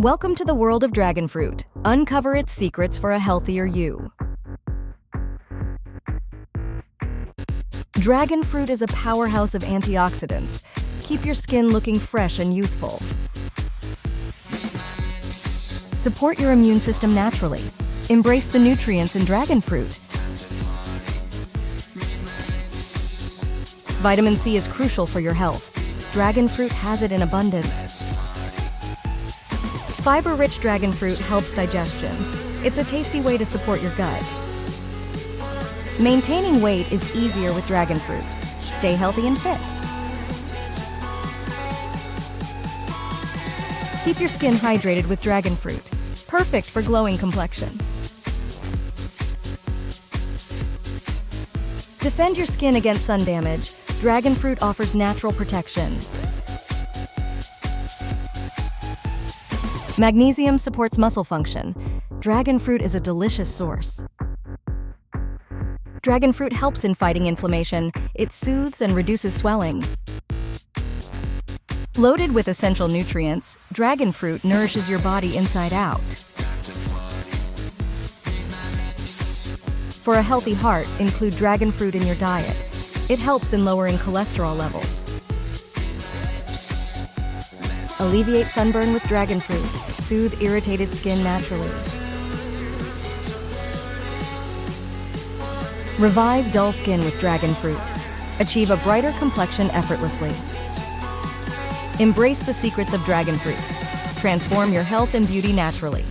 Welcome to the world of dragon fruit. Uncover its secrets for a healthier you. Dragon fruit is a powerhouse of antioxidants. Keep your skin looking fresh and youthful. Support your immune system naturally. Embrace the nutrients in dragon fruit. Vitamin C is crucial for your health. Dragon fruit has it in abundance. Fiber-rich dragon fruit helps digestion. It's a tasty way to support your gut. Maintaining weight is easier with dragon fruit. Stay healthy and fit. Keep your skin hydrated with dragon fruit. Perfect for glowing complexion. Defend your skin against sun damage. Dragon fruit offers natural protection. Magnesium supports muscle function. Dragon fruit is a delicious source. Dragon fruit helps in fighting inflammation. It soothes and reduces swelling. Loaded with essential nutrients, dragon fruit nourishes your body inside out. For a healthy heart, include dragon fruit in your diet. It helps in lowering cholesterol levels. Alleviate sunburn with dragon fruit. Soothe irritated skin naturally. Revive dull skin with dragon fruit. Achieve a brighter complexion effortlessly. Embrace the secrets of dragon fruit. Transform your health and beauty naturally.